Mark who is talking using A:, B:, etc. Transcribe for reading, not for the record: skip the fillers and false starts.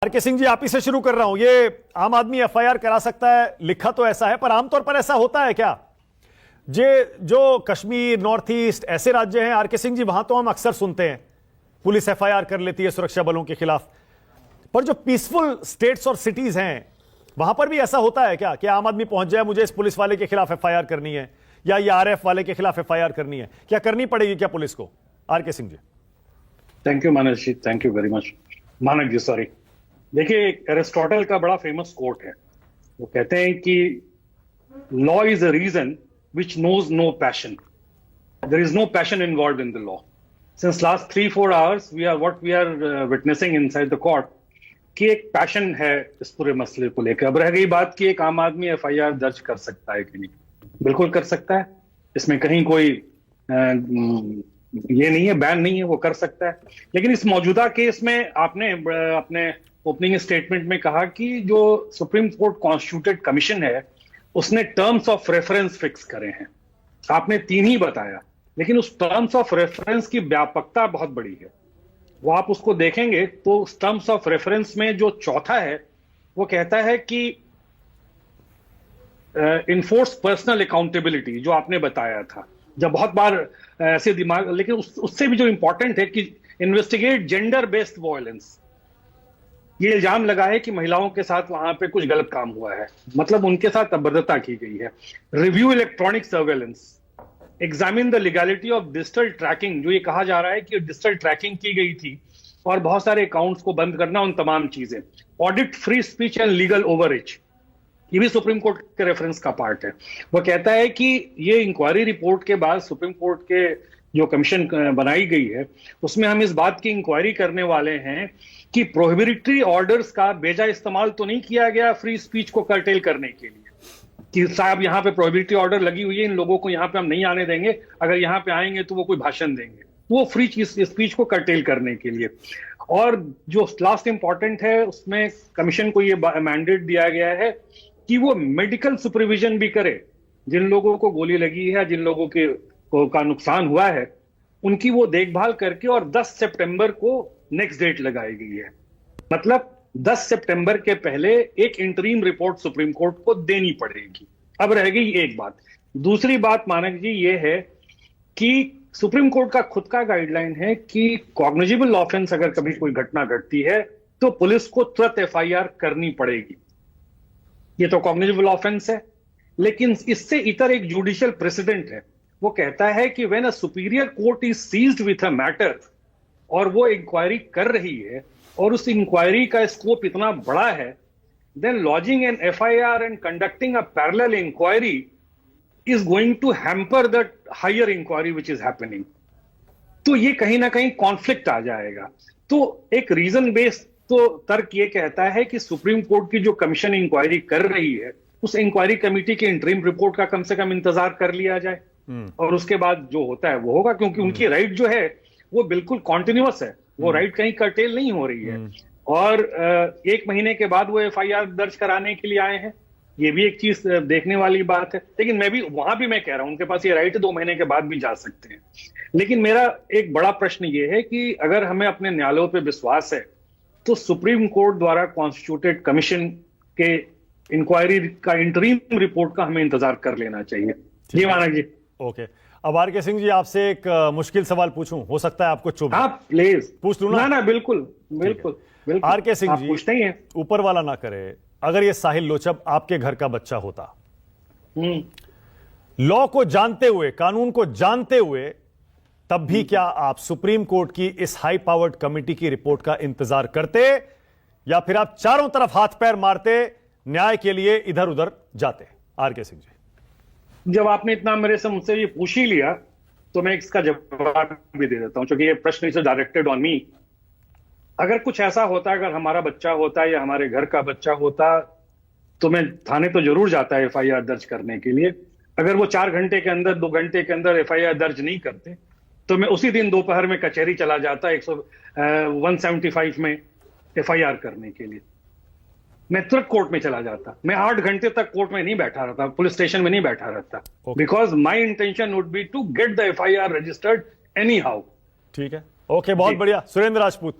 A: R K Singh जी, आप ही से शुरू कर रहा हूं। ये आम आदमी एफआईआर करा सकता है, लिखा तो ऐसा है, पर आमतौर पर ऐसा होता है क्या? जो कश्मीर, नॉर्थ ईस्ट ऐसे राज्य हैं आरके सिंह जी, वहां तो हम अक्सर सुनते हैं पुलिस एफआईआर कर लेती है सुरक्षा बलों के खिलाफ, पर जो पीसफुल स्टेट्स और सिटीज हैं वहां पर भी ऐसा होता है क्या कि आम आदमी पहुंच जाए, मुझे इस पुलिस वाले के खिलाफ एफआईआर करनी है या ये आरएफ वाले के खिलाफ एफआईआर करनी है, क्या करनी पड़ेगी क्या पुलिस को? R K Singh ji.
B: Thank you Manas ji, thank you very much. Manak ji sorry. देखिए, एरिस्टोटल का बड़ा फेमस कोट है। वो कहते हैं कि law is a reason which knows no passion, there is no passion involve in the law. Since last 3-4 hours we are witnessing inside the court कि एक पैशन है इस पूरे मसले को लेकर। अब रह गई बात कि एक आम आदमी एफआईआर दर्ज कर सकता है कि नहीं। बिल्कुल कर सकता है, इसमें कहीं कोई ये नहीं है, बैन नहीं है, वो कर सकता है। लेकिन इस मौजूदा केस में आपने अपने ओपनिंग स्टेटमेंट में कहा कि जो सुप्रीम कोर्ट कॉन्स्टिट्यूटेड कमीशन है उसने टर्म्स ऑफ रेफरेंस फिक्स करे हैं। आपने 3 ही बताया, लेकिन उस टर्म्स ऑफ रेफरेंस की व्यापकता बहुत बड़ी है। वो आप उसको देखेंगे तो उस टर्म्स ऑफ रेफरेंस में जो चौथा है वो कहता है कि इन्फोर्स पर्सनल अकाउंटेबिलिटी, जो आपने बताया था जब बहुत बार ऐसे दिमाग, लेकिन उससे भी जो इंपॉर्टेंट है कि इन्वेस्टिगेट जेंडर बेस्ड वायलेंस। ये इल्जाम लगा है कि महिलाओं के साथ वहां पे कुछ गलत काम हुआ है, मतलब उनके साथ अभद्रता की गई है। Review electronic surveillance, examine the legality of digital tracking, जो ये कहा जा रहा है कि डिजिटल ट्रैकिंग की गई थी, और बहुत सारे अकाउंट्स को बंद करना, उन तमाम चीजें। Audit free speech and legal overreach, ये भी सुप्रीम कोर्ट के रेफरेंस का पार्ट है। वो कहता है कि ये इंक्वायरी रिपोर्ट के बाद सुप्रीम कोर्ट के जो कमीशन बनाई गई है उसमें हम इस बात की इंक्वायरी करने वाले हैं कि प्रोहिबिटरी ऑर्डर्स का बेजा इस्तेमाल तो नहीं किया गया फ्री स्पीच को कर्टेल करने के लिए, कि साहब यहाँ पे प्रोहिबिटरी ऑर्डर लगी हुई है, इन लोगों को यहाँ पे हम नहीं आने देंगे, अगर यहाँ पे आएंगे तो वो कोई भाषण देंगे, वो फ्री स्पीच को कर्टेल करने के लिए। और जो लास्ट इंपॉर्टेंट है, उसमें कमीशन को ये मैंडेट दिया गया है कि वो मेडिकल सुपरविजन भी करे। जिन लोगों को गोली लगी है, जिन लोगों के का नुकसान हुआ है, उनकी वो देखभाल करके, और 10 सितंबर को नेक्स्ट डेट लगाई गई है। मतलब 10 सितंबर के पहले एक इंटरीम रिपोर्ट सुप्रीम कोर्ट को देनी पड़ेगी। अब रह गई एक बात। दूसरी बात मानक जी ये है कि सुप्रीम कोर्ट का खुद का गाइडलाइन है कि कॉग्निजेबल ऑफेंस अगर कभी कोई घटना घटती है तो पुलिस को तुरंत एफआईआर करनी पड़ेगी। ये तो कॉग्निजेबल ऑफेंस है, लेकिन इससे इतर एक जुडिशियल प्रेसिडेंट है। वो कहता है कि when a superior court is seized with a matter, और वो इंक्वायरी कर रही है और उस इंक्वायरी का स्कोप इतना बड़ा है, then lodging an FIR and conducting a parallel inquiry is going to hamper the higher inquiry which is happening. तो ये कहीं ना कहीं कॉन्फ्लिक्ट आ जाएगा। तो एक रीजन बेस्ड तो तर्क ये कहता है कि सुप्रीम कोर्ट की जो कमीशन इंक्वायरी कर रही है, उस इंक्वायरी कमेटी के इंटरिम रिपोर्ट का कम से कम इंतजार कर लिया जाए, और उसके बाद जो होता है वो होगा, क्योंकि उनकी राइट जो है वो बिल्कुल कॉन्टिन्यूअस है, वो राइट कहीं कर्टेल नहीं हो रही है। और 1 महीने के बाद वो एफआईआर दर्ज कराने के लिए आए हैं, ये भी एक चीज देखने वाली बात है। लेकिन मैं कह रहा हूं उनके पास ये राइट 2 महीने के बाद भी जा सकते हैं। लेकिन मेरा एक बड़ा प्रश्न ये है कि अगर हमें अपने न्यायालयों पर विश्वास है तो सुप्रीम कोर्ट द्वारा कॉन्स्टिट्यूटेड कमीशन के इंक्वायरी का इंटरीम रिपोर्ट का हमें इंतजार कर लेना चाहिए। जी मानक जी।
A: ओके, अब आरके सिंह जी, आपसे एक मुश्किल सवाल पूछूं, हो सकता है आपको चुभ।
B: हाँ प्लीज
A: पूछ लूं ना?
B: ना बिल्कुल बिल्कुल बिल्कुल।
A: आरके सिंह जी,
B: पूछते ही हैं।
A: ऊपर वाला ना करे, अगर ये साहिल लोचब आपके घर का बच्चा होता, लॉ को जानते हुए, कानून को जानते हुए, तब भी क्या आप सुप्रीम कोर्ट की इस हाई पावर्ड कमेटी की रिपोर्ट का इंतजार करते, या फिर आप चारों तरफ हाथ पैर मारते, न्याय के लिए इधर उधर जाते? आरके सिंह जी,
B: जब आपने इतना मेरे से मुझसे ये पूछ ही लिया तो मैं इसका जवाब भी दे देता हूं, क्योंकि ये प्रश्न इज डायरेक्टेड ऑन मी। अगर कुछ ऐसा होता, अगर हमारा बच्चा होता या हमारे घर का बच्चा होता, तो मैं थाने तो जरूर जाता है एफआईआर दर्ज करने के लिए। अगर वो 4 घंटे के अंदर, 2 घंटे के अंदर एफआईआर दर्ज नहीं करते तो मैं उसी दिन दोपहर में कचहरी चला जाता 175 में एफआईआर करने के लिए। मैं तुरंत कोर्ट में चला जाता। मैं 8 घंटे तक कोर्ट में नहीं बैठा रहता, पुलिस स्टेशन में नहीं बैठा रहता, because my intention would be to get the FIR registered anyhow.
A: ठीक है, ओके, बहुत बढ़िया। सुरेंद्र राजपूत।